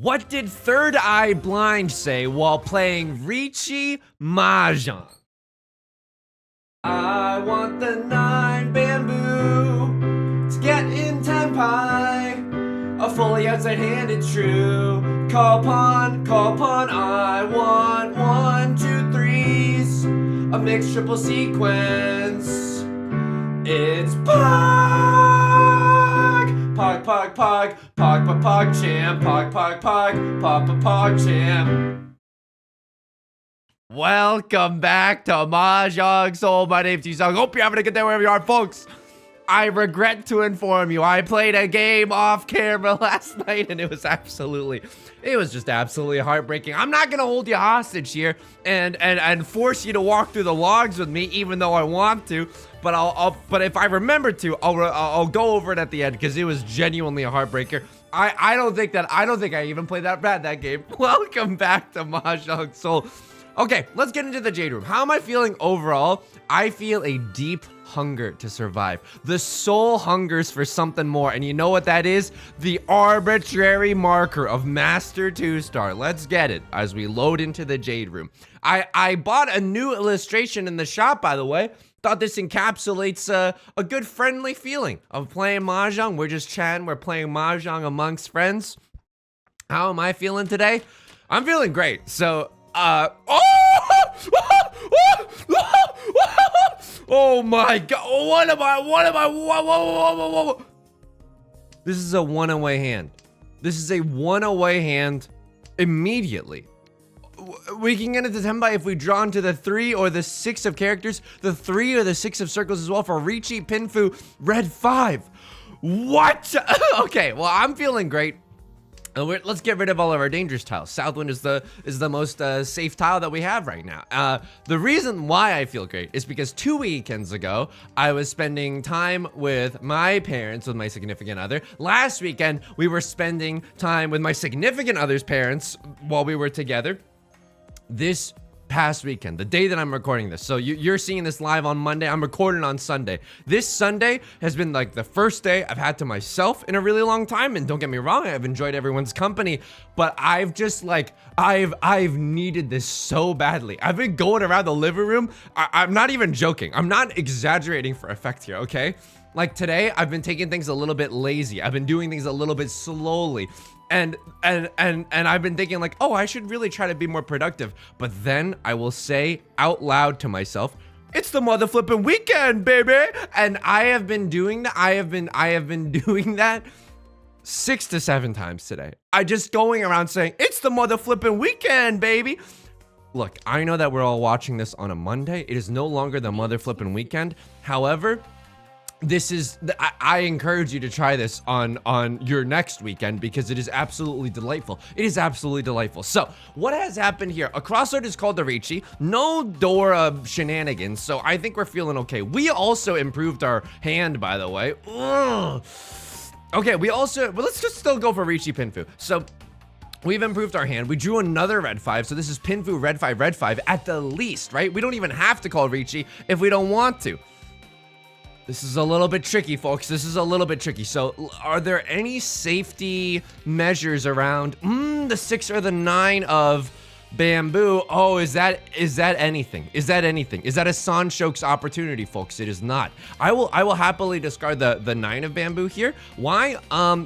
What did Third Eye Blind say while playing Riichi Mahjong? I want the 9 bamboo to get in tenpai. A fully outside hand, it's true. Call pawn, I want 1, 2, 3s. A mixed triple sequence. It's Pog, champ, Pog, champ. Welcome back to Mahjong Soul. My name's Yusong. Hope you're having a good day wherever you are, folks. I regret to inform you, I played a game off camera last night and it was just absolutely heartbreaking. I'm not gonna hold you hostage here and force you to walk through the logs with me, even though I want to. But if I remember to, I'll go over it at the end because it was genuinely a heartbreaker. I don't think I even played that bad that game. Welcome back to Mahjong Soul. Okay, let's get into the Jade Room. How am I feeling overall? I feel a deep hunger to survive. The soul hungers for something more, and you know what that is? The arbitrary marker of Master 2-Star. Let's get it as we load into the Jade Room. I bought a new illustration in the shop, by the way. Thought this encapsulates a good friendly feeling of playing Mahjong. We're just chatting, we're playing Mahjong amongst friends. How am I feeling today? I'm feeling great. So, oh my god, what am I, whoa. This is a one-away hand. This is a one-away hand immediately. We can get into Tenpai if we draw into the 3 or the 6 of characters, the 3 or the 6 of circles as well for Riichi, Pinfu, Red 5. What? Okay, well, I'm feeling great. Let's get rid of all of our dangerous tiles. Southwind is the most safe tile that we have right now. The reason why I feel great is because 2 weekends ago, I was spending time with my parents, with my significant other. Last weekend, we were spending time with my significant other's parents while we were together. This past weekend, the day that I'm recording this, so you're seeing this live on Monday, I'm recording on Sunday. This Sunday has been like the first day I've had to myself in a really long time, and don't get me wrong, I've enjoyed everyone's company, but I've just like, I've needed this so badly. I've been going around the living room, I'm not even joking, I'm not exaggerating for effect here, okay? Like today, I've been taking things a little bit lazy. I've been doing things a little bit slowly. And I've been thinking like, oh, I should really try to be more productive. But then I will say out loud to myself, it's the mother flipping weekend, baby. And I have been doing that. I have been doing that 6 to 7 times today. I just going around saying, it's the mother flipping weekend, baby. Look, I know that we're all watching this on a Monday. It is no longer the mother flipping weekend. However, this is, I encourage you to try this on your next weekend because it is absolutely delightful. It is absolutely delightful. So what has happened here? A crossroad is called the Riichi. No Dora shenanigans. So I think we're feeling okay. We also improved our hand, by the way. Ugh. Okay, well, let's just still go for Riichi Pinfu. So we've improved our hand. We drew another red 5. So this is Pinfu, red 5 at the least, right? We don't even have to call Riichi if we don't want to. This is a little bit tricky, folks. This is a little bit tricky. So are there any safety measures around the 6 or the 9 of bamboo? Oh, is that anything? Is that anything? Is that a Sanshok's opportunity, folks? It is not. I will happily discard the 9 of bamboo here. Why?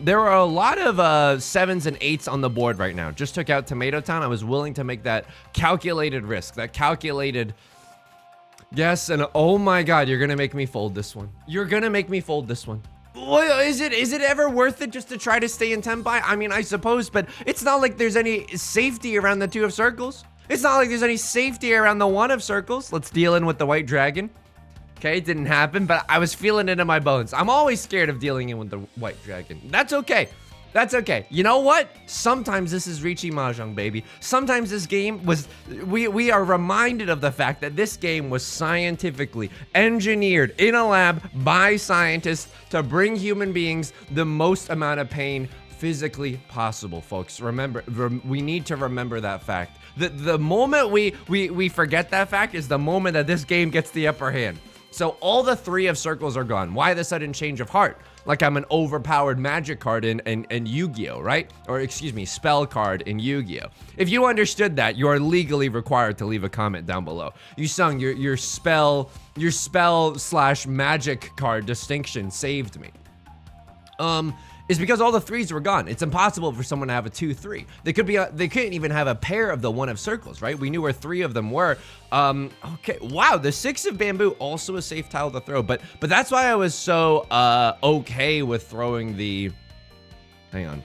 There are a lot of 7s and 8s on the board right now. Just took out Tomato Town. I was willing to make that calculated risk, that calculated. Yes, and oh my god, you're gonna make me fold this one. You're gonna make me fold this one. Well, is it ever worth it just to try to stay in Tenpai? I mean, I suppose, but it's not like there's any safety around the 2 of circles. It's not like there's any safety around the 1 of circles. Let's deal in with the white dragon. Okay, it didn't happen, but I was feeling it in my bones. I'm always scared of dealing in with the white dragon. That's okay. That's okay. You know what? Sometimes this is Riichi Mahjong, baby. Sometimes this game was, we are reminded of the fact that this game was scientifically engineered in a lab by scientists to bring human beings the most amount of pain physically possible, folks. Remember, we need to remember that fact. The moment we forget that fact is the moment that this game gets the upper hand. So all the 3 of circles are gone. Why the sudden change of heart? Like I'm an overpowered magic card in Yu-Gi-Oh, right? Or excuse me, spell card in Yu-Gi-Oh. If you understood that, you are legally required to leave a comment down below. Yusong, your spell slash magic card distinction saved me. Is because all the 3s were gone. It's impossible for someone to have a 2-3. They couldn't even have a pair of the 1 of circles, right? We knew where 3 of them were. Okay, wow, the 6 of bamboo, also a safe tile to throw, but that's why I was so okay with throwing the, hang on.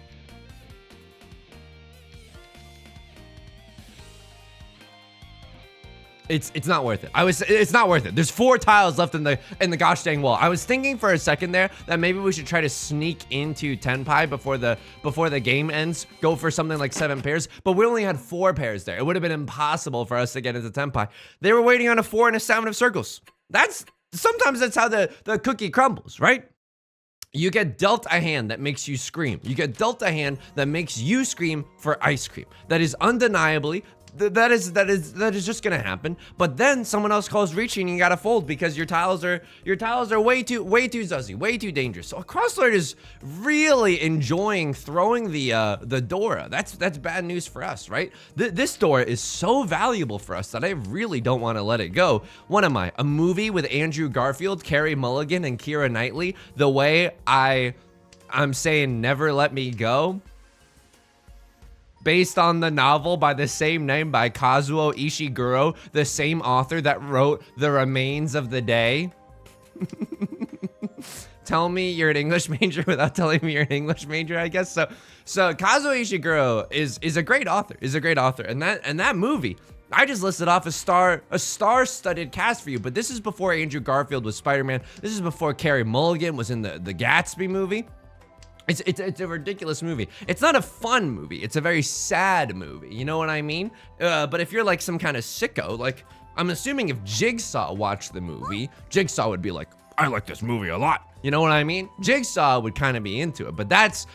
It's not worth it. It's not worth it. There's 4 tiles left in the gosh dang wall. I was thinking for a second there that maybe we should try to sneak into Tenpai before the game ends. Go for something like 7 pairs, but we only had 4 pairs there. It would have been impossible for us to get into Tenpai. They were waiting on a 4 and a 7 of circles. Sometimes that's how the cookie crumbles, right? You get dealt a hand that makes you scream. You get dealt a hand that makes you scream for ice cream. That is undeniably, that is just gonna happen. But then someone else calls Riichi and you gotta fold because your tiles are way too zuzzy, way too dangerous. So Crosslord is really enjoying throwing the Dora. That's bad news for us, right? This Dora is so valuable for us that I really don't want to let it go. What am I? A movie with Andrew Garfield, Carey Mulligan, and Keira Knightley? The way I'm saying never let me go, based on the novel by the same name by Kazuo Ishiguro, the same author that wrote The Remains of the Day. Tell me you're an English major without telling me you're an English major, I guess. So Kazuo Ishiguro is a great author, and that movie, I just listed off a star-studded cast for you, but this is before Andrew Garfield was Spider-Man. This is before Carey Mulligan was in the Gatsby movie. It's a ridiculous movie. It's not a fun movie. It's a very sad movie. You know what I mean? But if you're like some kind of sicko, like I'm assuming if Jigsaw watched the movie, Jigsaw would be like, I like this movie a lot. You know what I mean? Jigsaw would kind of be into it, but that's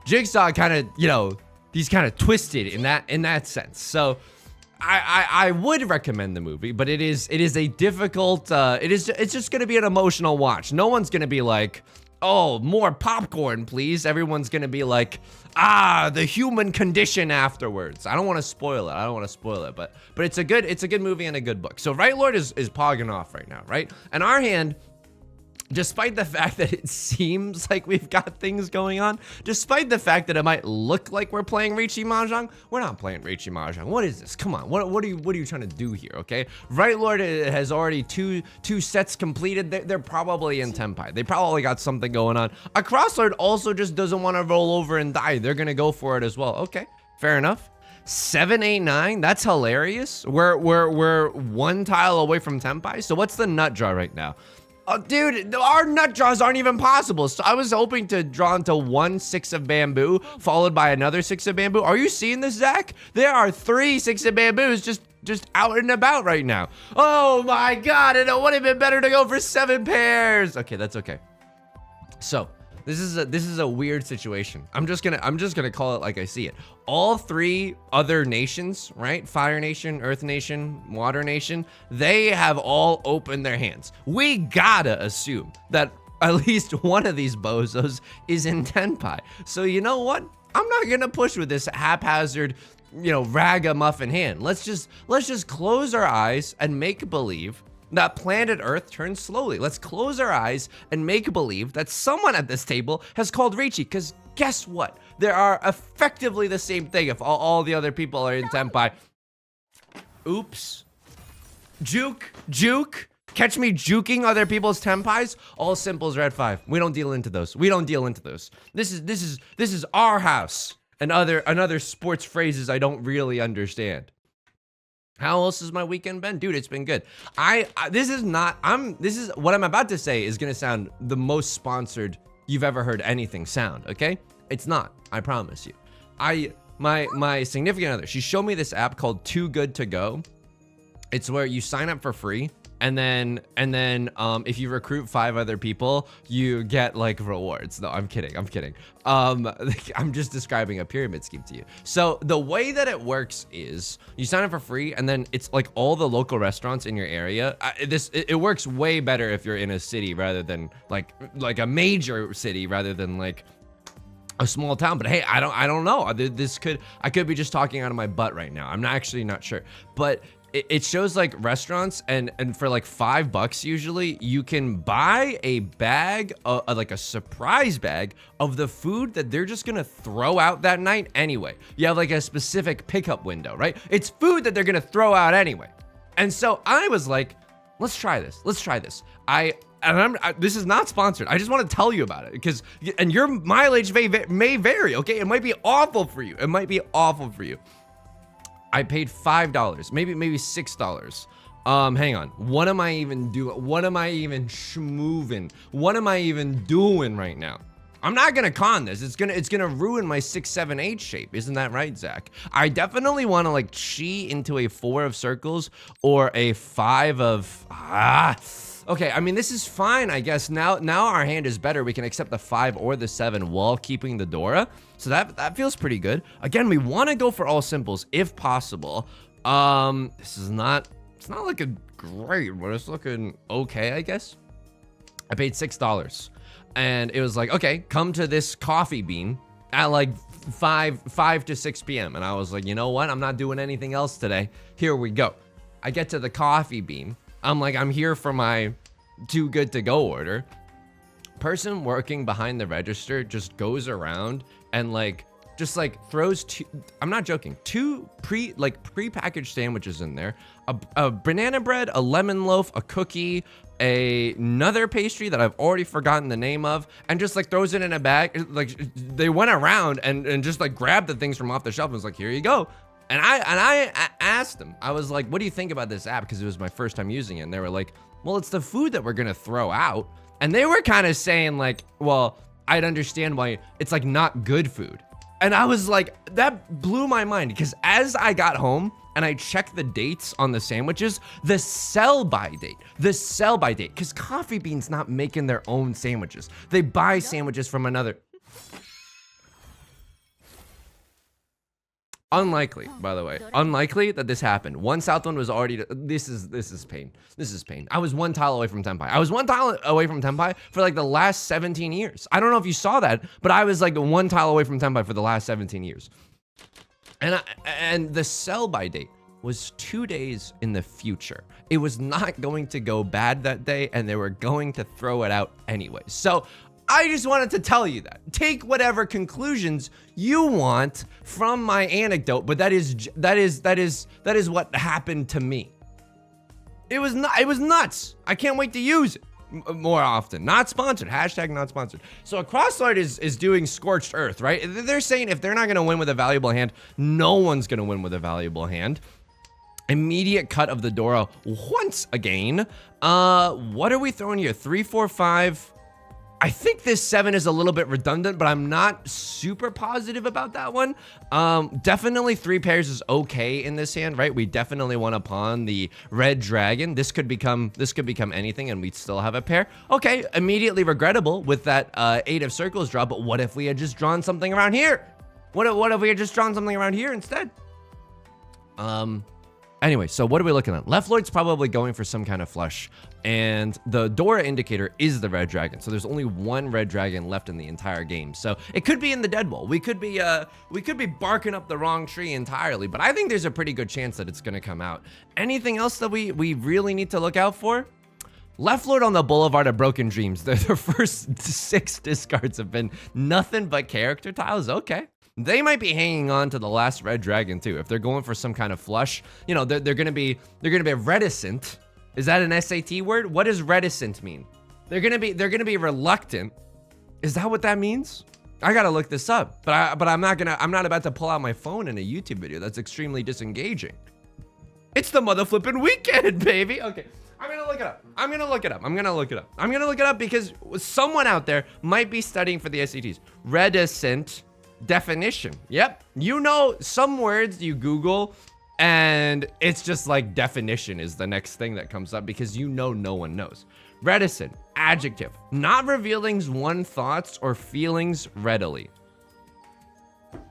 Jigsaw kind of, you know, he's kind of twisted in that sense. So I would recommend the movie, but it is a difficult, it's just gonna be an emotional watch. No one's gonna be like, oh, more popcorn, please. Everyone's gonna be like, the human condition afterwards. I don't want to spoil it. But it's a good movie and a good book. So Right Lord is pogging off right now, right? And our hand, despite the fact that it seems like we've got things going on, despite the fact that it might look like we're playing Riichi Mahjong, we're not playing Riichi Mahjong. What is this? Come on, what are you trying to do here, okay? Right Lord has already two sets completed. They're probably in Tenpai. They probably got something going on. A Crosslord also just doesn't want to roll over and die. They're gonna go for it as well. Okay, fair enough. 7, 8, 9, that's hilarious. We're 1 tile away from Tenpai. So what's the nut draw right now? Oh, dude, our nut draws aren't even possible. So I was hoping to draw into 1 6 of bamboo, followed by another 6 of bamboo. Are you seeing this, Zach? There are 3 6 of bamboos just out and about right now. Oh my God, and it would have been better to go for 7 pairs. Okay, that's okay. So this is a weird situation. I'm just gonna call it like I see it. All 3 other nations, right? Fire Nation, Earth Nation, Water Nation, they have all opened their hands. We gotta assume that at least one of these bozos is in Tenpai. So you know what? I'm not gonna push with this haphazard, you know, ragamuffin hand. Let's just close our eyes and make believe that planet Earth turns slowly. Let's close our eyes and make believe that someone at this table has called Riichi, because guess what? There are effectively the same thing if all the other people are in Tenpai. Oops. Juke. Catch me juking other people's Tenpais. All simples red 5. We don't deal into those. This is our house. And another sports phrases I don't really understand. How else has my weekend been? Dude, it's been good. This is what I'm about to say is gonna sound the most sponsored you've ever heard anything sound, okay? It's not, I promise you. My significant other, she showed me this app called Too Good To Go. It's where you sign up for free and then if you recruit 5 other people, you get like rewards. No, I'm kidding. I'm just describing a pyramid scheme to you. So the way that it works is you sign up for free, and then it's like all the local restaurants in your area. It works way better if you're in a city rather than like a major city rather than like a small town. But hey, I don't know. I could be just talking out of my butt right now. I'm not sure. But it shows like restaurants, and for like $5 usually you can buy a bag, like a surprise bag of the food that they're just gonna throw out that night anyway. You have like a specific pickup window, right? It's food that they're gonna throw out anyway. And so I was like, let's try this. This is not sponsored. I just want to tell you about it and your mileage may vary, okay? It might be awful for you. I paid $5, maybe $6. Hang on. What am I even doing? What am I even schmoovin'? What am I even doing right now? I'm not gonna con this. It's gonna ruin my 6, 7, 8 shape. Isn't that right, Zach? I definitely want to like chi into a 4 of circles or a 5 of Okay, I mean, this is fine, I guess. Now our hand is better. We can accept the 5 or the 7 while keeping the Dora. So that feels pretty good. Again, we want to go for all simples if possible. It's not looking great, but it's looking okay, I guess. I paid $6. And it was like, okay, come to this coffee bean at like 5 to 6 p.m. And I was like, you know what? I'm not doing anything else today. Here we go. I get to the coffee bean. I'm like, I'm here for my too good to go order. Person working behind the register just goes around and just throws two, I'm not joking, 2 pre-packaged sandwiches in there, a banana bread, a lemon loaf, a cookie, another pastry that I've already forgotten the name of, and just throws it in a bag. Like, they went around and just grabbed the things from off the shelf and was like, here you go. And I asked them, I was like, what do you think about this app? Because it was my first time using it. And they were like, well, it's the food that we're going to throw out. And they were kind of saying like, well, I'd understand why it's not good food. And I was like, that blew my mind, because as I got home and I checked the dates on the sandwiches, the sell-by date, because Coffee Bean's not making their own sandwiches. They buy sandwiches from another. Unlikely, by the way. Unlikely that this happened. One Southland was already. This is pain. This is pain. I was 1 tile away from Tenpai. I was 1 tile away from Tenpai for the last 17 years. I don't know if you saw that, but I was 1 tile away from Tenpai for the last 17 years. And the sell-by date was 2 days in the future. It was not going to go bad that day, and they were going to throw it out anyway. So I just wanted to tell you that. Take whatever conclusions you want from my anecdote, but that is what happened to me. It was nuts. I can't wait to use it more often. Not sponsored. Hashtag not sponsored. So a Crosslight is doing Scorched Earth, right? They're saying if they're not going to win with a valuable hand, no one's going to win with a valuable hand. Immediate cut of the Dora once again. What are we throwing here? 3, 4, 5. I think this 7 is a little bit redundant, but I'm not super positive about that one. Definitely 3 pairs is okay in this hand, right? We definitely want to pawn the red dragon. This could become anything, and we'd still have a pair. Okay, immediately regrettable with that 8 of circles draw, but what if we had just drawn something around here? What if we had just drawn something around here instead? Anyway, so what are we looking at? Left Lloyd's probably going for some kind of flush, and the Dora indicator is the red dragon. So there's only 1 red dragon left in the entire game. So it could be in the dead wall. We could be barking up the wrong tree entirely, but I think there's a pretty good chance that it's gonna come out. Anything else that we really need to look out for? Left Lord on the Boulevard of Broken Dreams. The first 6 discards have been nothing but character tiles. Okay. They might be hanging on to the last red dragon too. If they're going for some kind of flush, you know, they're gonna be reticent. Is that an SAT word? What does reticent mean? They're gonna be reluctant. Is that what that means? I gotta look this up. But I'm not about to pull out my phone in a YouTube video. That's extremely disengaging. It's the mother flipping weekend, baby. Okay. I'm gonna look it up because someone out there might be studying for the SATs. Reticent definition. Yep. You know, some words you Google And it's just like definition is the next thing that comes up because no one knows. Reticent, adjective, not revealing one's thoughts or feelings readily.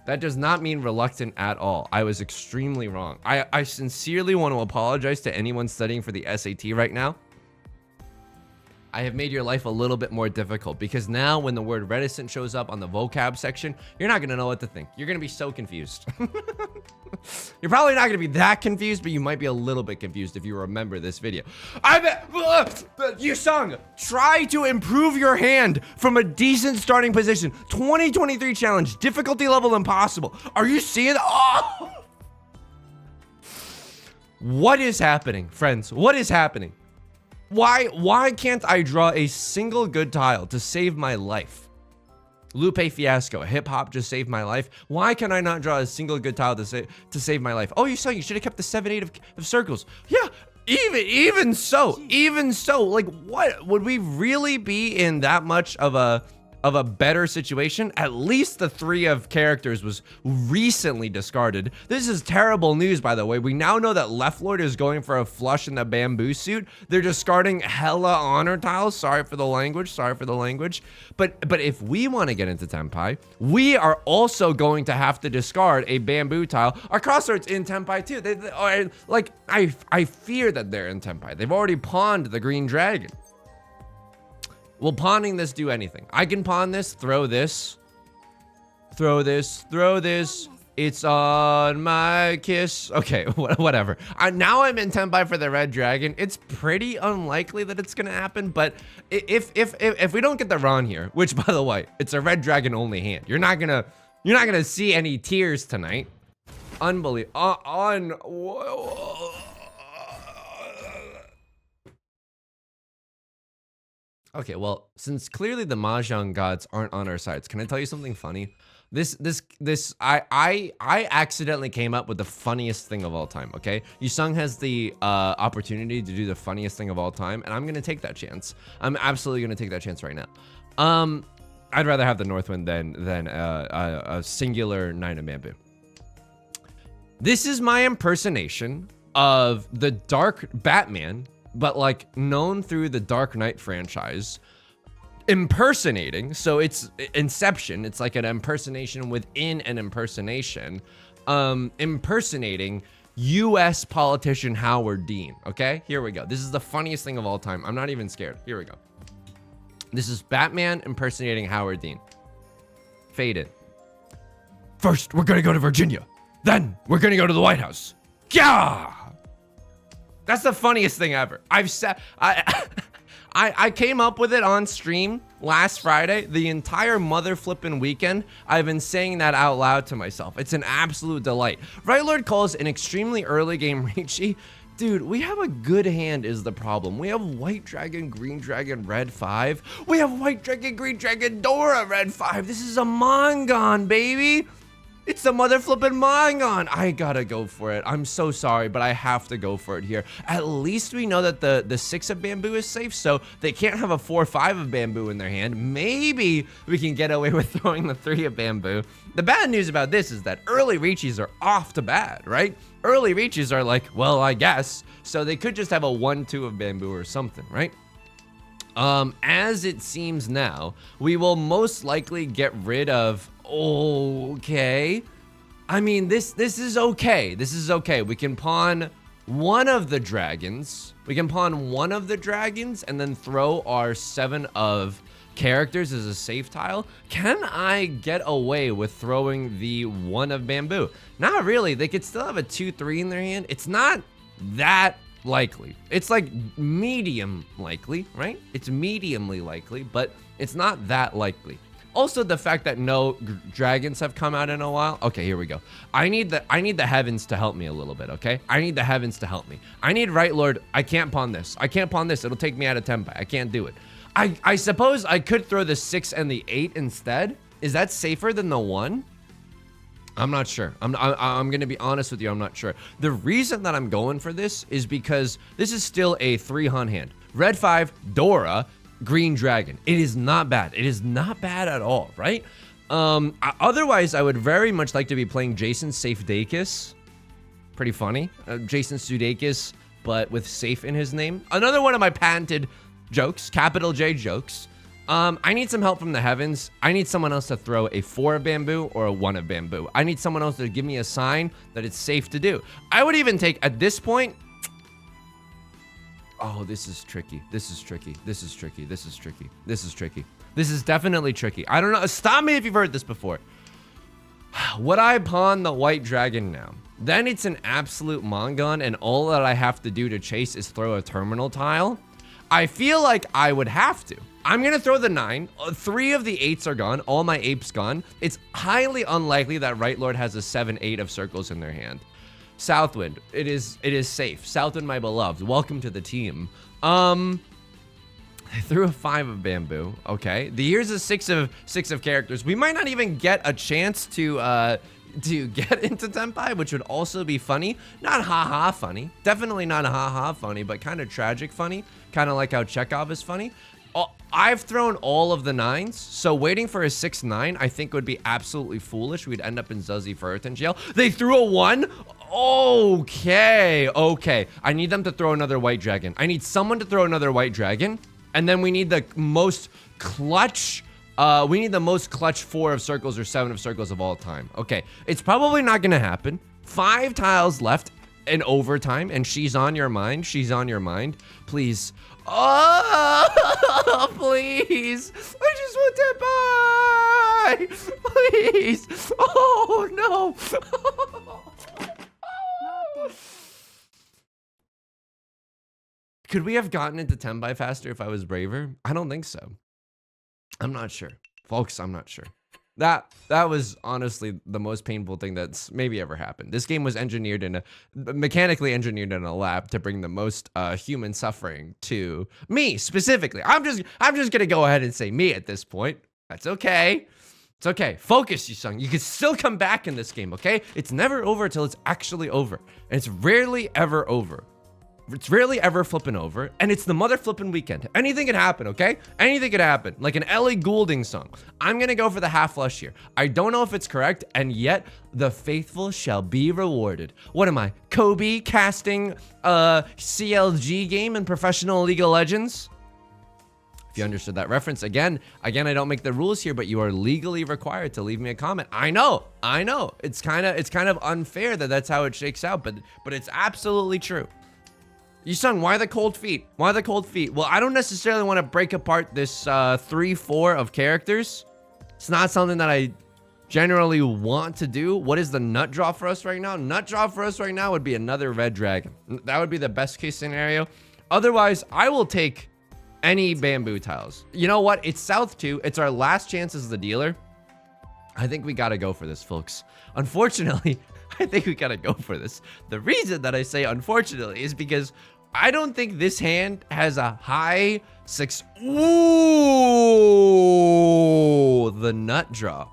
That does not mean reluctant at all. I was extremely wrong. I sincerely want to apologize to anyone studying for the SAT right now. I have made your life a little bit more difficult because now when the word reticent shows up on the vocab section, you're not going to know what to think. You're going to be so confused. You're probably not going to be that confused, but you might be a little bit confused if you remember this video. Yusong, try to improve your hand from a decent starting position. 2023 challenge, difficulty level impossible. Are you seeing that? Oh! What is happening, friends? What is happening? Why can't I draw a single good tile to save my life? Lupe Fiasco, hip hop just saved my life. Why can I not draw a single good tile to save my life? Oh, you should have kept the 7-8 of circles. Yeah, even so, like what would we really be in that much of a better situation? At least the 3 of characters was recently discarded. This is terrible news, by the way. We now know that Left Lord is going for a flush in the bamboo suit. They're discarding hella honor tiles. Sorry for the language. But if we want to get into Tenpai, we are also going to have to discard a bamboo tile. Our crossroads in Tenpai too. They are, like, I fear that they're in Tenpai. They've already pawned the green dragon. Will pawning this do anything? I can pawn this, throw this. It's on my kiss. Okay, whatever. Now I'm in Tenpai for the red dragon. It's pretty unlikely that it's gonna happen, but if we don't get the Ron here, which by the way, it's a red dragon only hand. You're not gonna see any tears tonight. Unbelievable. Okay, well, since clearly the Mahjong gods aren't on our sides, can I tell you something funny? I accidentally came up with the funniest thing of all time, okay? Yusong has the opportunity to do the funniest thing of all time, and I'm gonna take that chance. I'm absolutely gonna take that chance right now. I'd rather have the Northwind than a singular 9 of bamboo. This is my impersonation of the Dark Batman, but like known through the Dark Knight franchise, impersonating. So it's Inception. It's like an impersonation within an impersonation, impersonating U.S. politician Howard Dean. Okay, here we go. This is the funniest thing of all time. I'm not even scared. Here we go. This is Batman impersonating Howard Dean. Faded. First, we're gonna go to Virginia. Then we're gonna go to the White House. Yeah. That's the funniest thing ever. I've said, I came up with it on stream last Friday. The entire mother flipping weekend, I've been saying that out loud to myself. It's an absolute delight. Right Lord calls an extremely early game Riichi. Dude, we have a good hand is the problem. We have white dragon, green dragon, red 5. We have white dragon, green dragon, Dora, red 5. This is a Mangon, baby. It's the mother flipping Mahjong. I gotta go for it. I'm so sorry, but I have to go for it here. At least we know that the 6 of bamboo is safe, so they can't have a 4-5 of bamboo in their hand. Maybe we can get away with throwing the 3 of bamboo. The bad news about this is that early Riichis are off to bad, right? Early Riichis are like, well, I guess. So they could just have a 1-2 of bamboo or something, right? As it seems now, we will most likely get rid of. Okay, I mean this is okay. This is okay. We can pawn one of the dragons. And then throw our 7 of characters as a safe tile. Can I get away with throwing the 1 of bamboo? Not really. They could still have a 2-3 in their hand. It's not that likely. It's like medium likely, right? It's mediumly likely, but it's not that likely. Also, the fact that no dragons have come out in a while. Okay, here we go. I need the heavens to help me a little bit, okay? I need the heavens to help me. I need Right Lord. I can't pawn this. It'll take me out of Tenpai. I can't do it. I suppose I could throw the 6 and the 8 instead. Is that safer than the 1? I'm not sure. I'm gonna be honest with you. I'm not sure. The reason that I'm going for this is because this is still a 3-hun hand. Red 5, Dora, green dragon. It is not bad. It is not bad at all, right? Otherwise, I would very much like to be playing Jason Safe Dakis. Pretty funny. Jason Sudeikis, but with safe in his name. Another one of my patented jokes, capital J jokes. I need some help from the heavens. I need someone else to throw a 4 of bamboo or a 1 of bamboo. I need someone else to give me a sign that it's safe to do. I would even take, at this point, oh, this is tricky. This is tricky. This is tricky. This is tricky. This is tricky. This is definitely tricky. I don't know. Stop me if you've heard this before. Would I pawn the white dragon now? Then it's an absolute Mongon, and all that I have to do to chase is throw a terminal tile. I feel like I would have to. I'm gonna throw the 9. 3 of the 8s are gone. All my apes gone. It's highly unlikely that Right Lord has a 7-8 of circles in their hand. Southwind, it is safe. Southwind, my beloved, welcome to the team. I threw a 5 of bamboo. Okay, here's a 6 of characters. We might not even get a chance to get into Tenpai, which would also be funny. Not haha funny. Definitely not haha funny, but kind of tragic funny. Kind of like how Chekhov is funny. I've thrown all of the 9s, so waiting for a 6-9 I think would be absolutely foolish. We'd end up in Zuzzy Furton jail. They threw a 1? Okay. I need them to throw another white dragon. I need someone to throw another white dragon, and then we need the most clutch 4 of circles or 7 of circles of all time. Okay, it's probably not gonna happen. 5 tiles left in overtime, and she's on your mind. She's on your mind. Please. Oh, please. I just want to buy. Please. Oh, no. Could we have gotten into Tenpai faster if I was braver? I don't think so. I'm not sure. Folks, I'm not sure. That was honestly the most painful thing that's maybe ever happened. This game was mechanically engineered in a lab to bring the most human suffering to me specifically. I'm just gonna go ahead and say me at this point. That's okay. It's okay. Focus, Yusong. You can still come back in this game, okay? It's never over until it's actually over. And it's rarely ever over. It's rarely ever flipping over, and it's the mother flipping weekend. Anything can happen, okay? Anything could happen, like an Ellie Goulding song. I'm gonna go for the half flush here. I don't know if it's correct, and yet the faithful shall be rewarded. What am I, Kobe casting CLG game in Professional League of Legends? If you understood that reference, again, I don't make the rules here, but you are legally required to leave me a comment. I know. It's kind of unfair that that's how it shakes out, but it's absolutely true. Yusong, why the cold feet? Why the cold feet? Well, I don't necessarily want to break apart this 3-4 of characters. It's not something that I generally want to do. What is the nut draw for us right now? Nut draw for us right now would be another red dragon. That would be the best case scenario. Otherwise, I will take any bamboo tiles. You know what? It's South 2. It's our last chance as the dealer. I think we got to go for this, folks. Unfortunately, I think we gotta go for this. The reason that I say unfortunately is because I don't think this hand has a high 6. Ooh, the nut draw.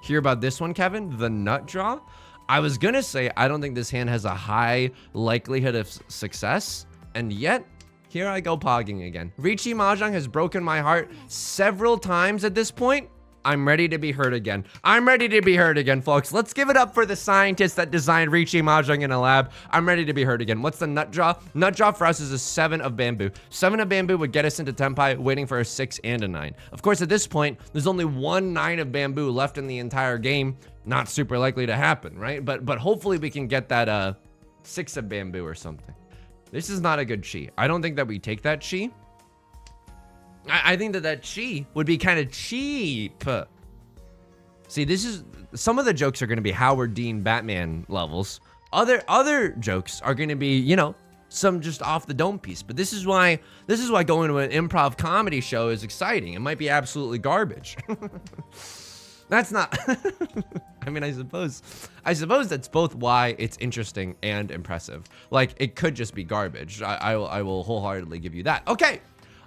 Hear about this one, Kevin? The nut draw? I was gonna say I don't think this hand has a high likelihood of success, and yet here I go pogging again. Riichi Mahjong has broken my heart several times at this point. I'm ready to be heard again. I'm ready to be heard again, folks. Let's give it up for the scientists that designed Riichi Mahjong in a lab. I'm ready to be heard again. What's the nut draw? Nut draw for us is a 7 of bamboo. 7 of bamboo would get us into Tenpai, waiting for a 6 and a 9. Of course, at this point, there's only 1 9 of bamboo left in the entire game. Not super likely to happen, right? But hopefully we can get that 6 of bamboo or something. This is not a good chi. I don't think that we take that chi. I think that chi would be kind of cheap. See, this is some of the jokes are going to be Howard Dean Batman levels. Other jokes are going to be, you know, some just off the dome piece. But this is why going to an improv comedy show is exciting. It might be absolutely garbage. That's not. I mean, I suppose that's both why it's interesting and impressive. Like, it could just be garbage. I will wholeheartedly give you that. Okay.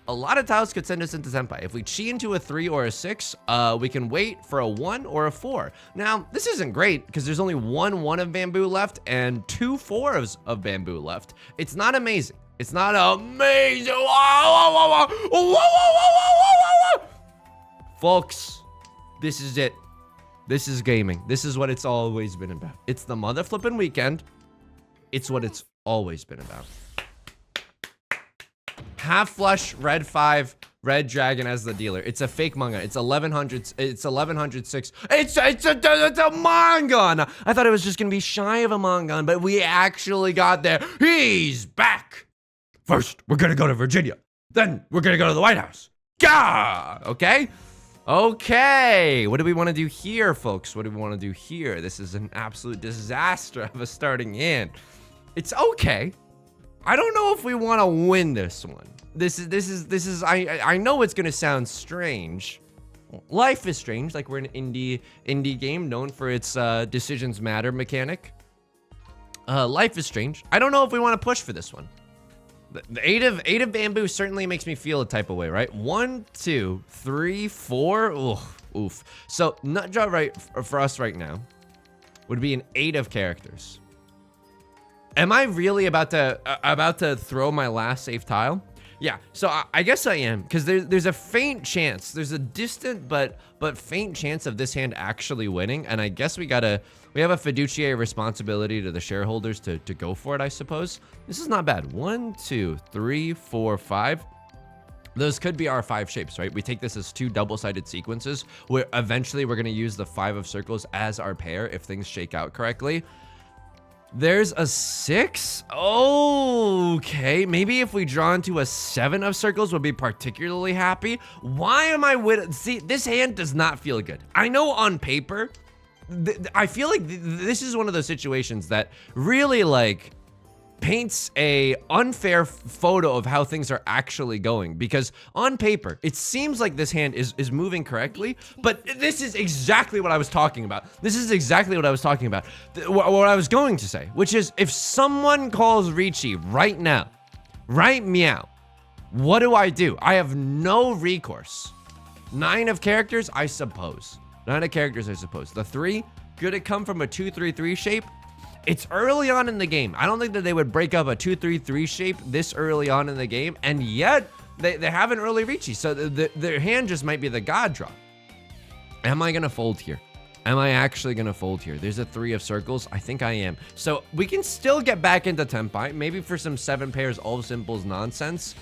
A lot of tiles could send us into Tenpai. If we chi into a 3 or a 6, we can wait for a 1 or a 4. Now, this isn't great because there's only 1 1 of bamboo left and 2 4s of bamboo left. It's not amazing. It's not amazing. Folks, this is it. This is gaming. This is what it's always been about. It's the mother flipping weekend. It's what it's always been about. Half flush, red 5, red dragon as the dealer. It's a fake manga. It's 1100. It's 1106. It's a manga. I thought it was just gonna be shy of a manga, but we actually got there. He's back. First, we're gonna go to Virginia. Then we're gonna go to the White House. Gah! Okay. Okay. What do we want to do here, folks? What do we want to do here? This is an absolute disaster of a starting in. It's okay. I don't know if we want to win this one. This is I know it's gonna sound strange. Life is strange, like we're an indie game known for its decisions matter mechanic. Life is strange. I don't know if we want to push for this one. The eight of bamboo certainly makes me feel a type of way, right? 1, 2, 3, 4. Oof. So nut job right for us right now would be an 8 of characters. Am I really about to throw my last safe tile? Yeah, so I guess I am, because there's a faint chance, there's a distant but faint chance of this hand actually winning, and I guess we have a fiduciary responsibility to the shareholders to go for it, I suppose. This is not bad. 1, 2, 3, 4, 5. Those could be our 5 shapes, right? We take this as 2 double-sided sequences, where eventually we're gonna use the 5 of circles as our pair if things shake out correctly. There's a 6. Okay, maybe if we draw into a 7 of circles, we'll be particularly happy. Why am I with? See, this hand does not feel good. I know on paper, I feel like this is one of those situations that really like paints a unfair photo of how things are actually going, because on paper it seems like this hand is moving correctly, but this is exactly what I was talking about. This is exactly what I was talking about. What I was going to say, which is if someone calls Riichi right now, right meow, what do? I have no recourse. 9 of characters, I suppose. 9 of characters, I suppose. The 3, could it come from a 2-3-3 shape? It's early on in the game. I don't think that they would break up a 2-3-3 shape this early on in the game, and yet they have an early Riichi, so their hand just might be the god draw. Am I gonna fold here? Am I actually gonna fold here? There's a 3 of circles. I think I am. So we can still get back into Tenpai, maybe for some 7 pairs, all simples nonsense.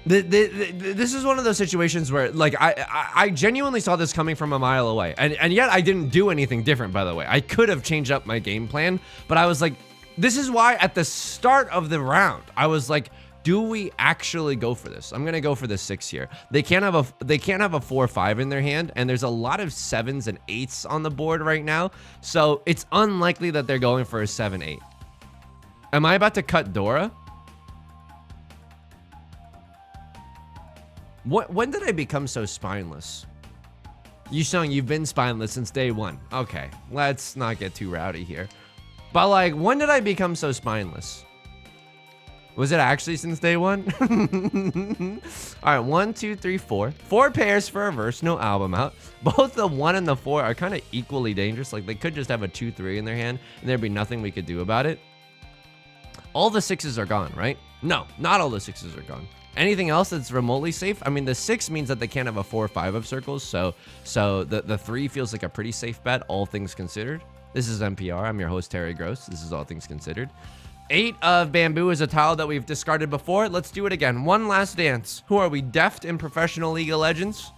This is one of those situations where, like, I genuinely saw this coming from a mile away, and yet I didn't do anything different, by the way. I could have changed up my game plan, but I was like, this is why at the start of the round, I was like, do we actually go for this? I'm gonna go for the 6 here. They can't have a 4-5 in their hand, and there's a lot of 7s and 8s on the board right now, so it's unlikely that they're going for a 7-8. Am I about to cut Dora? When did I become so spineless? Yusong, you've been spineless since day 1. Okay, let's not get too rowdy here. But like, when did I become so spineless? Was it actually since day 1? All right, 1, 2, 3, 4. 4 pairs for a verse, no album out. Both the 1 and the 4 are kind of equally dangerous. Like, they could just have a 2-3 in their hand, and there'd be nothing we could do about it. All the 6s are gone, right? No, not all the 6s are gone. Anything else that's remotely safe? I mean, the 6 means that they can't have a 4-5 of circles, so the 3 feels like a pretty safe bet, all things considered. This is NPR. I'm your host, Terry Gross. This is All Things Considered. 8 of bamboo is a tile that we've discarded before. Let's do it again. One last dance. Who are we, deft in professional League of Legends?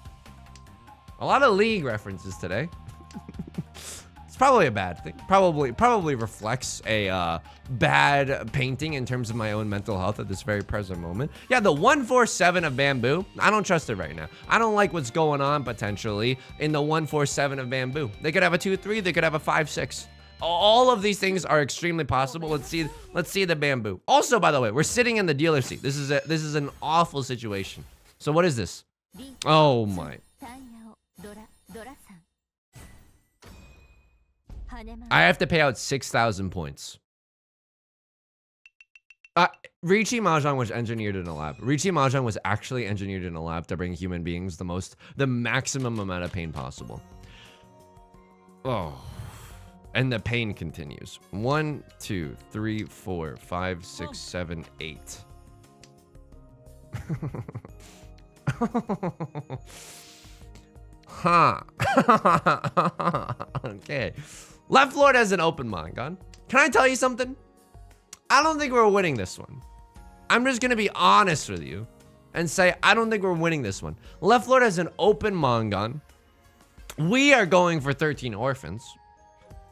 A lot of League references today. It's probably a bad thing. Probably reflects a bad painting in terms of my own mental health at this very present moment. Yeah, the 1-4-7 of bamboo, I don't trust it right now. I don't like what's going on potentially in the 1-4-7 of bamboo. They could have a 2-3, they could have a 5-6. All of these things are extremely possible. Let's see the bamboo. Also, by the way, we're sitting in the dealer seat. This is an awful situation. So what is this? Oh my. I have to pay out 6,000 points. Riichi Mahjong was engineered in a lab. Riichi Mahjong was actually engineered in a lab to bring human beings the maximum amount of pain possible. Oh. And the pain continues. 1, 2, 3, 4, 5, 6, 7, 8. Huh. Okay. Left Lord has an open Mangan. Can I tell you something? I don't think we're winning this one. I'm just gonna be honest with you and say I don't think we're winning this one. Left Lord has an open Mongon. We are going for 13 orphans.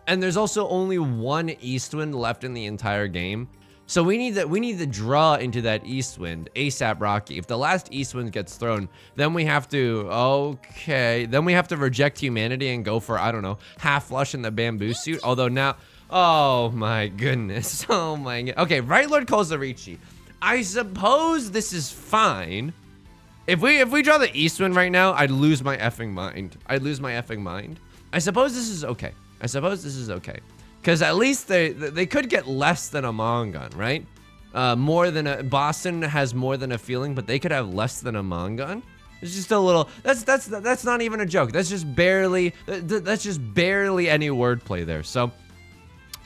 And there's also only one Eastwind left in the entire game. So we need to draw into that Eastwind ASAP Rocky. If the last Eastwind gets thrown, then we have to, then we have to reject humanity and go for, I don't know, half flush in the bamboo suit. Although now, oh my goodness. Oh my god. Okay, Right Lord calls the Riichi. I suppose this is fine. If we draw the Eastwind right now, I'd lose my effing mind. I suppose this is okay. Because at least they could get less than a Mongon, right? Boston has more than a feeling, but they could have less than a Mongon. It's just a little, that's not even a joke. That's just barely any wordplay there. So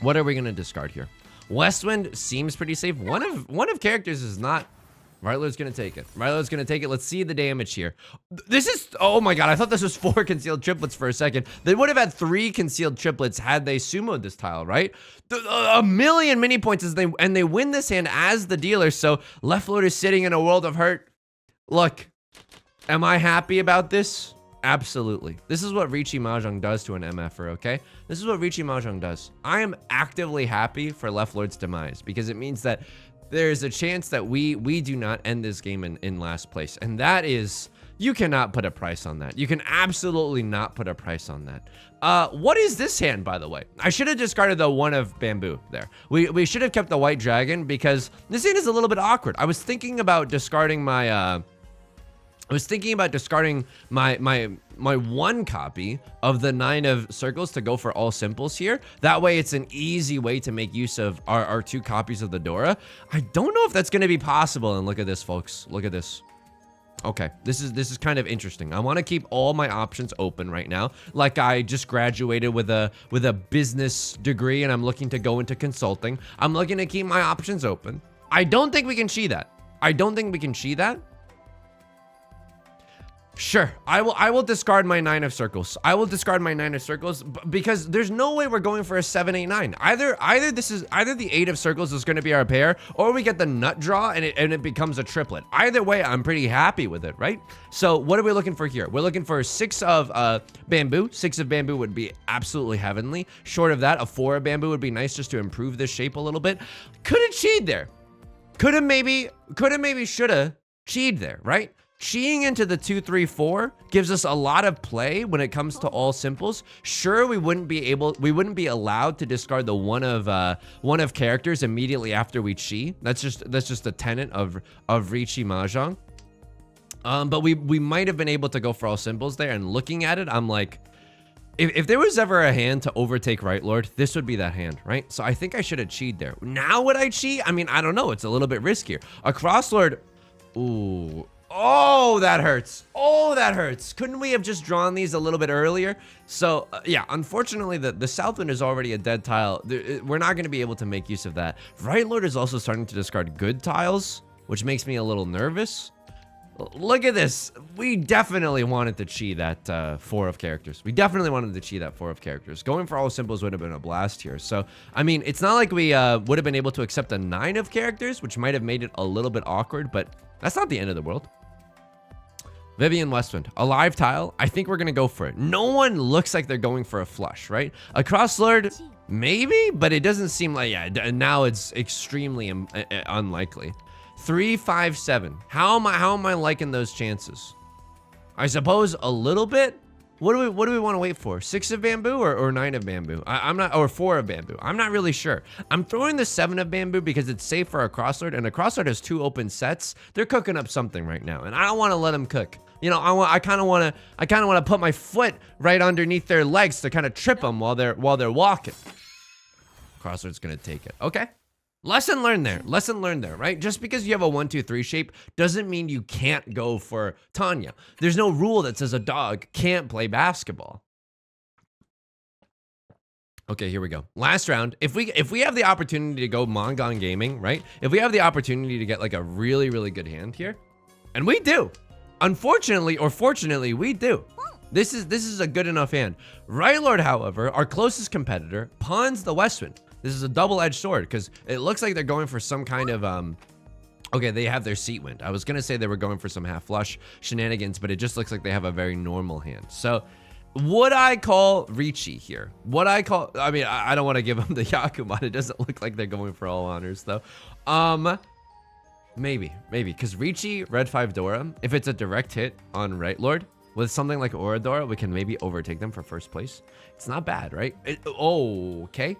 what are we gonna discard here? Westwind seems pretty safe. One of characters is not. Right Lord's gonna take it. Let's see the damage here. This is, oh my god, I thought this was 4 concealed triplets for a second. They would have had 3 concealed triplets had they sumoed this tile, right? A million mini points and they win this hand as the dealer, so Left Lord is sitting in a world of hurt. Look, am I happy about this? Absolutely. This is what Riichi Mahjong does to an MFer, okay? This is what Riichi Mahjong does. I am actively happy for Left Lord's demise because it means that there's a chance that we do not end this game in last place. And that is, you cannot put a price on that. You can absolutely not put a price on that. What is this hand, by the way? I should have discarded the one of bamboo there. We should have kept the white dragon because this hand is a little bit awkward. I was thinking about discarding my my one copy of the 9 of circles to go for all simples here. That way it's an easy way to make use of our 2 copies of the Dora. I don't know if that's going to be possible. And look at this, folks. Look at this. Okay, this is kind of interesting. I want to keep all my options open right now. Like I just graduated with a business degree and I'm looking to go into consulting. I'm looking to keep my options open. I don't think we can chi that. Sure, I will discard my 9 of circles. Because there's no way we're going for a 7, 8, 9. Either the 8 of circles is going to be our pair, or we get the nut draw and it becomes a triplet. Either way, I'm pretty happy with it, right? So what are we looking for here? We're looking for 6 of bamboo. 6 of bamboo would be absolutely heavenly. Short of that, a 4 of bamboo would be nice just to improve this shape a little bit. Could have chi'd there. Could have maybe should have chi'd there, right? Chiing into the 2, 3, 4 gives us a lot of play when it comes to all simples. Sure, we wouldn't be allowed to discard the one of characters immediately after we chi. That's just a tenet of Riichi Mahjong. But we might have been able to go for all simples there. And looking at it, I'm like, if there was ever a hand to overtake Right Lord, this would be that hand, right? So I think I should have chi'd there. Now would I chi? I mean, I don't know. It's a little bit riskier. A cross lord, ooh. Oh, that hurts. Couldn't we have just drawn these a little bit earlier? So, yeah, unfortunately, the Southwind is already a dead tile. We're not going to be able to make use of that. Right Lord is also starting to discard good tiles, which makes me a little nervous. Look at this. We definitely wanted to chi that 4 of characters. Going for all simples would have been a blast here. So, I mean, it's not like we would have been able to accept a 9 of characters, which might have made it a little bit awkward, but that's not the end of the world. Vivian Westwind, a live tile. I think we're going to go for it. No one looks like they're going for a flush, right? A cross lord, maybe, but it doesn't seem like, yeah, now it's extremely unlikely. 3, 5, 7. How am I liking those chances? I suppose a little bit. What do we want to wait for? 6 of bamboo or 9 of bamboo? I'm not, or 4 of bamboo. I'm not really sure. I'm throwing the 7 of bamboo because it's safe for a crosslord, and a crosslord has 2 open sets. They're cooking up something right now, and I don't want to let them cook. You know, I kind of want to put my foot right underneath their legs to kind of trip them while they're walking. Crosslord's gonna take it. Okay. Lesson learned there, right? Just because you have a 1, 2, 3 shape doesn't mean you can't go for Tanya. There's no rule that says a dog can't play basketball. Okay, here we go. Last round. If we have the opportunity to go Mongon gaming, right? If we have the opportunity to get like a really, really good hand here, and we do. Unfortunately or fortunately, we do. This is a good enough hand. Right Lord, however, our closest competitor, pawns the Westwind. This is a double-edged sword because it looks like they're going for some kind of okay, they have their seat wind. I was gonna say they were going for some half flush shenanigans, but it just looks like they have a very normal hand. So would I call Riichi here? I mean, I don't want to give them the Yakuman. It doesn't look like they're going for all honors though. Maybe, because Riichi, Red 5 Dora, if it's a direct hit on Right Lord, with something like Oradora, we can maybe overtake them for first place. It's not bad, right? Okay.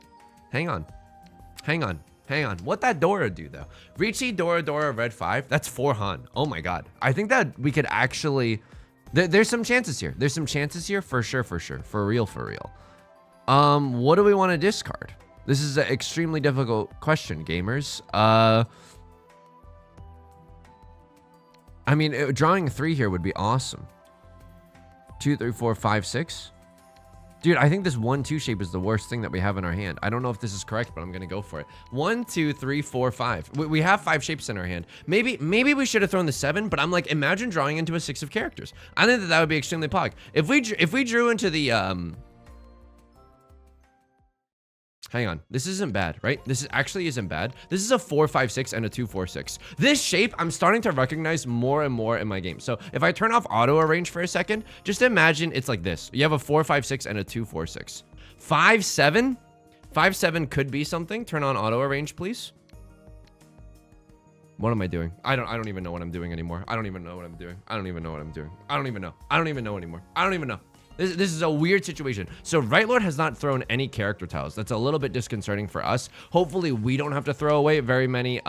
Hang on. What that Dora do though? Riichi, Dora, Red 5, that's 4 Han. Oh my God. I think that we could actually, there's some chances here. There's some chances here for sure. For real. What do we want to discard? This is an extremely difficult question, gamers. I mean, drawing 3 here would be awesome. 2, 3, 4, 5, 6. Dude, I think this 1-2 shape is the worst thing that we have in our hand. I don't know if this is correct, but I'm gonna go for it. 1, 2, 3, 4, 5. We have 5 shapes in our hand. Maybe we should have thrown the 7, but I'm like, imagine drawing into a 6 of characters. I think that would be extremely pog. If we drew into the hang on, this isn't bad, right? This actually isn't bad. This is a 4, 5, 6 and a 2, 4, 6. This shape I'm starting to recognize more and more in my game. So if I turn off auto arrange for a second, just imagine it's like this. You have a 4, 5, 6 and a 2, 4, 6. 5, 7. 5, 7 could be something. Turn on auto arrange, please. What am I doing? I don't even know what I'm doing anymore. I don't even know what I'm doing. I don't even know anymore. I don't even know. This is a weird situation. So Right Lord has not thrown any character tiles. That's a little bit disconcerting for us. Hopefully we don't have to throw away very many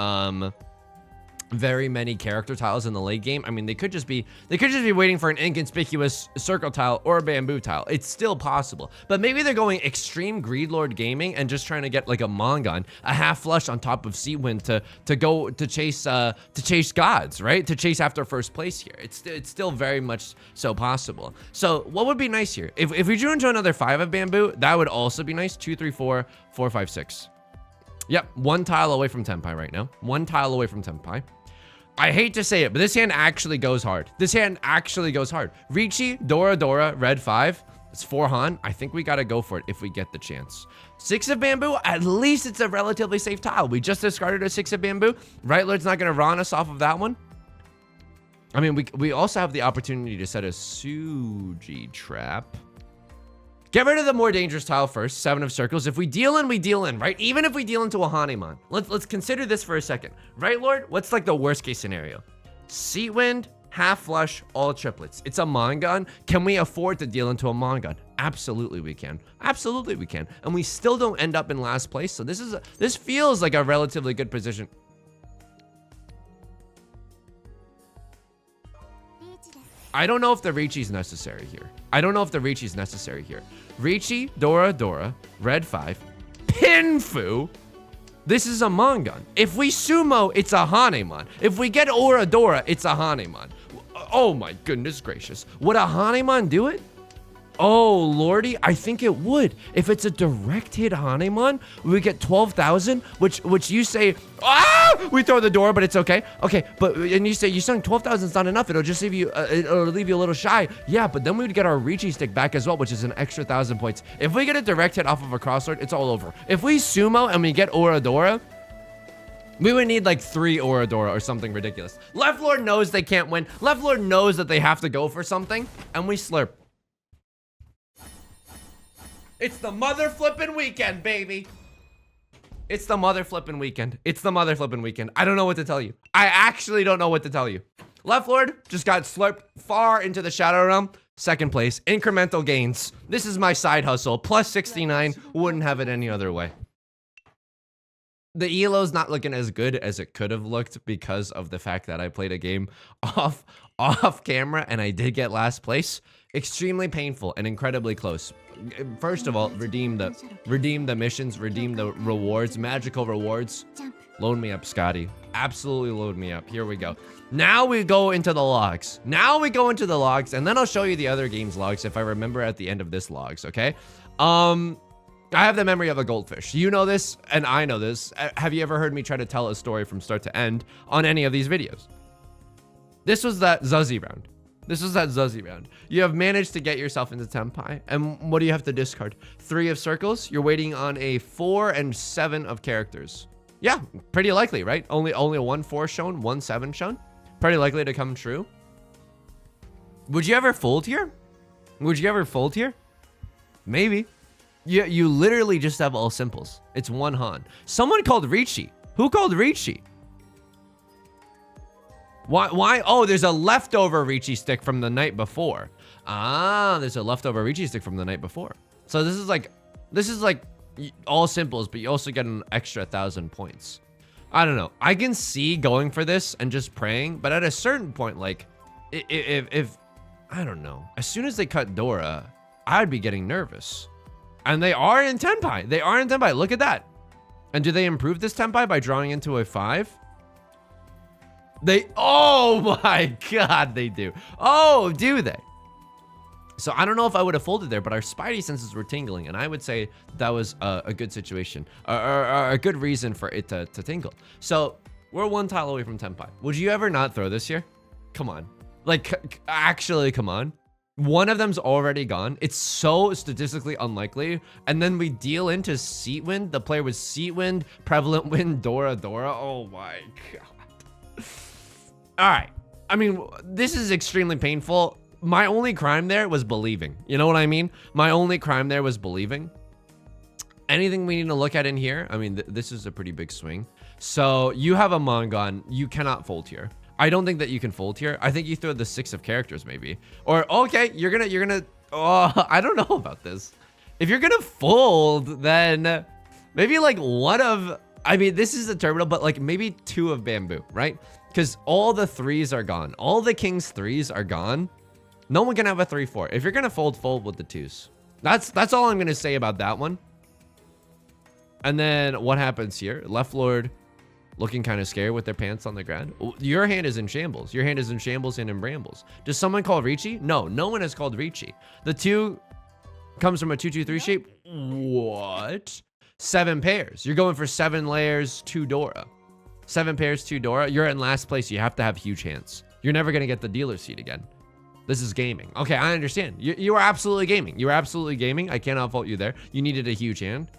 character tiles in the late game. I mean, they could just be waiting for an inconspicuous circle tile or a bamboo tile. It's still possible, but maybe they're going extreme greed lord gaming and just trying to get like a Mongon, a half flush on top of Seawind to chase gods, right? To chase after first place here. It's still very much so possible. So what would be nice here? If we drew into another 5 of bamboo, that would also be nice. 2, 3, 4, 4, 5, 6. Yep, 1 tile away from Tenpai right now. 1 tile away from Tenpai. I hate to say it, but this hand actually goes hard. Riichi, Dora, Red 5. It's 4 Han. I think we gotta go for it if we get the chance. 6 of bamboo, at least it's a relatively safe tile. We just discarded a 6 of bamboo. Right Lord's not gonna run us off of that one. I mean, we also have the opportunity to set a Suji trap. Get rid of the more dangerous tile first, 7 of circles. If we deal in, we deal in, right? Even if we deal into a Hanuman. Let's consider this for a second. Right, Lord? What's like the worst case scenario? Seat wind, half flush, all triplets. It's a Mongon. Can we afford to deal into a Mongon? Absolutely we can. Absolutely we can. And we still don't end up in last place. So this feels like a relatively good position. I don't know if the Riichi's necessary here. Riichi, Dora, Red 5, Pinfu. This is a Mongon. If we sumo, it's a Hanemon. If we get Oradora, it's a Hanemon. Oh my goodness gracious. Would a Hanemon do it? Oh lordy, I think it would. If it's a direct hit Hanemon, we get 12,000, which you say, we throw the door, but it's okay. Okay, and you say, Yusong, 12,000 is not enough. It'll just leave you, it'll leave you a little shy. Yeah, but then we would get our Riichi stick back as well, which is an extra 1,000 points. If we get a direct hit off of a crossword, it's all over. If we sumo and we get Oradora, we would need like 3 Oradora or something ridiculous. Left Lord knows they can't win. Left Lord knows that they have to go for something, and we slurp. It's the mother flippin' weekend, baby. It's the mother flippin' weekend. I don't know what to tell you. I actually don't know what to tell you. Left Lord just got slurped far into the Shadow Realm. 2nd place, incremental gains. This is my side hustle. Plus 69, wouldn't have it any other way. The ELO's not looking as good as it could have looked because of the fact that I played a game off camera and I did get last place. Extremely painful and incredibly close. First of all, redeem the missions, redeem the rewards, magical rewards. Load me up, Scotty. Absolutely load me up. Here we go. Now we go into the logs. And then I'll show you the other game's logs if I remember at the end of this logs, okay? I have the memory of a goldfish. You know this, and I know this. Have you ever heard me try to tell a story from start to end on any of these videos? This was that Zuzzy round. This was that Zuzzy round. You have managed to get yourself into Tenpai. And what do you have to discard? 3 of circles. You're waiting on a 4 and 7 of characters. Yeah, pretty likely, right? Only a 1-4 shown, 1-7 shown. Pretty likely to come true. Would you ever fold here? Would you ever fold here? Maybe. You literally just have all simples. It's 1 Han. Someone called Riichi. Who called Riichi? Why? Oh, there's a leftover Riichi stick from the night before. Ah, there's a leftover Riichi stick from the night before. So this is like all simples, but you also get an extra 1,000 points. I don't know. I can see going for this and just praying, but at a certain point, like, if I don't know, as soon as they cut Dora, I'd be getting nervous. And they are in Tenpai. They are in Tenpai. Look at that. And do they improve this Tenpai by drawing into a 5? Oh my God, they do. Oh, do they? So I don't know if I would have folded there, but our spidey senses were tingling, and I would say that was a good situation, or a good reason for it to tingle. So we're 1 tile away from Tenpai. Would you ever not throw this here? Come on. Like, actually, come on. One of them's already gone. It's so statistically unlikely. And then we deal into Seat Wind. The player with Seat Wind, Prevalent Wind, Dora. Oh my God. All right. I mean, this is extremely painful. My only crime there was believing. You know what I mean? My only crime there was believing. Anything we need to look at in here? I mean, this is a pretty big swing. So you have a Mongon. You cannot fold here. I don't think that you can fold here. I think you throw the 6 of characters maybe. Or, okay, you're gonna, oh, I don't know about this. If you're gonna fold, then maybe like 1 of, I mean, this is a terminal, but like maybe 2 of bamboo, right? Because all the 3s are gone. All the king's 3s are gone. No one can have a 3-4. If you're gonna fold with the 2s. That's all I'm gonna say about that one. And then what happens here? Left Lord looking kind of scared with their pants on the ground. Your hand is in shambles. Your hand is in shambles and in brambles. Does someone call Riichi? No, no one has called Riichi. The 2 comes from a 2-2-3 shape. What? 7 pairs. You're going for 7 layers, 2 Dora. 7 pairs, 2 Dora. You're in last place. You have to have huge hands. You're never going to get the dealer seat again. This is gaming. Okay, I understand. You are absolutely gaming. You are absolutely gaming. I cannot fault you there. You needed a huge hand.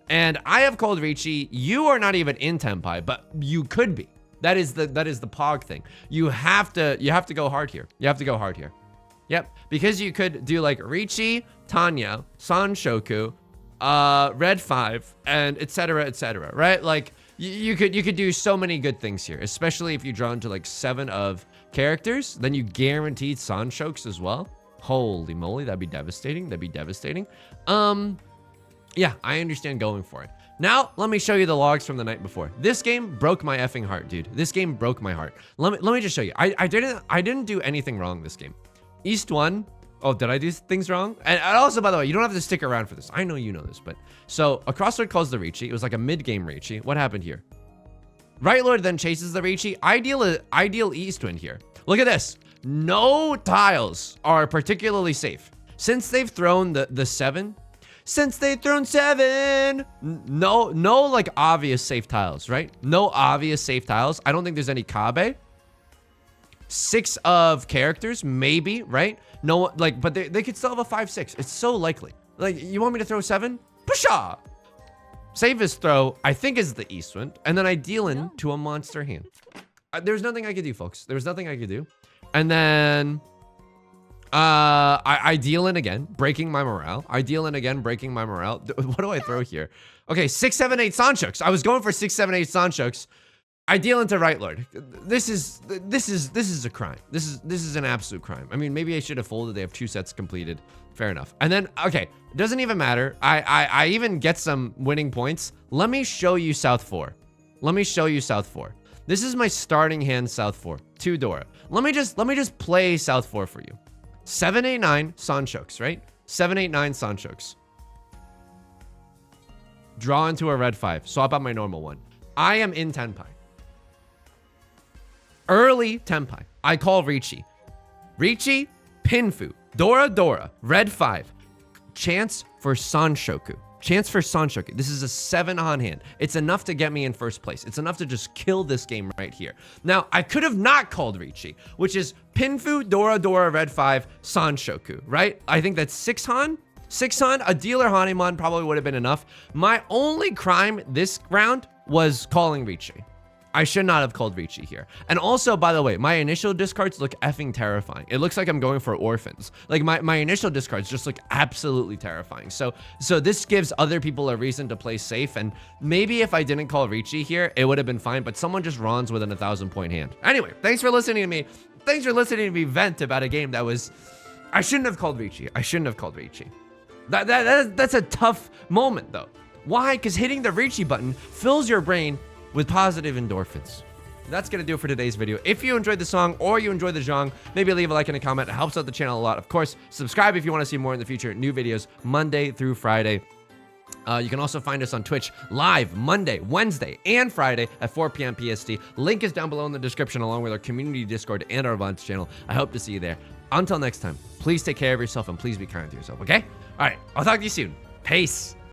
And I have called Riichi. You are not even in Tenpai, but you could be. That is the Pog thing. You have to go hard here. You have to go hard here. Yep, because you could do like Riichi, Tanya, Sanshoku, Red 5, and etc., right? Like you could do so many good things here, especially if you draw into like 7 of characters, then you guaranteed Sanshoks as well. Holy moly, that'd be devastating. That'd be devastating. Yeah, I understand going for it. Now, let me show you the logs from the night before. This game broke my effing heart, dude. This game broke my heart. Let me just show you. I didn't do anything wrong this game. East 1. Oh, did I do things wrong? And also, by the way, you don't have to stick around for this. I know you know this, but so a crossword calls the Riichi. It was like a mid-game Riichi. What happened here? Right Lord then chases the Riichi. Ideal East Wind here. Look at this. No tiles are particularly safe. Since they've thrown the 7. Since they've thrown 7, no like obvious safe tiles, right? No obvious safe tiles. I don't think there's any Kabe. 6 of characters, maybe, right? No, like, but they could still have a 5-6. It's so likely. Like, you want me to throw 7? Pusha! Safest throw, I think, is the East Wind, and then I deal into a monster hand. There's nothing I could do, folks. There was nothing I could do. And then I deal in again, breaking my morale. I deal in again, breaking my morale. What do I throw here? Okay, 6, 7, 8 Sanshoks. I was going for 6, 7, 8 Sanshoks. I deal into Right Lord. This is a crime. This is an absolute crime. I mean, maybe I should have folded. They have 2 sets completed. Fair enough. And then, okay, it doesn't even matter. I even get some winning points. Let me show you South 4. Let me show you South 4. This is my starting hand, South 4. 2 Dora. Let me just play South 4 for you. 7, 8, 9 Sanshoks, right? 7, 8, 9 Sanshoks. Draw into a red 5. Swap out my normal one. I am in Tenpai. Early Tenpai. I call Riichi. Riichi, Pinfu, Dora, red 5. Chance for Sanshoku. Chance for Sanshoku. This is a 7-Han hand. It's enough to get me in first place. It's enough to just kill this game right here. Now, I could have not called Riichi, which is Pinfu, Dora Dora, Red 5, Sanshoku, right? I think that's 6-Han. 6-Han, a dealer Hanuman probably would have been enough. My only crime this round was calling Riichi. I should not have called Riichi here. And also, by the way, my initial discards look effing terrifying. It looks like I'm going for orphans. Like my initial discards just look absolutely terrifying. So this gives other people a reason to play safe. And maybe if I didn't call Riichi here, it would have been fine. But someone just runs with an 1,000-point hand. Anyway, thanks for listening to me. Thanks for listening to me vent about a game that was... I shouldn't have called Riichi. I shouldn't have called Riichi. That's a tough moment, though. Why? Because hitting the Riichi button fills your brain with positive endorphins. That's gonna do it for today's video. If you enjoyed the song or you enjoyed the genre, maybe leave a like and a comment. It helps out the channel a lot. Of course, subscribe if you want to see more in the future. New videos Monday through Friday. You can also find us on Twitch live Monday, Wednesday, and Friday at 4 p.m. PST. Link is down below in the description along with our community Discord and our events channel. I hope to see you there. Until next time, please take care of yourself and please be kind to yourself, okay? All right, I'll talk to you soon. Peace.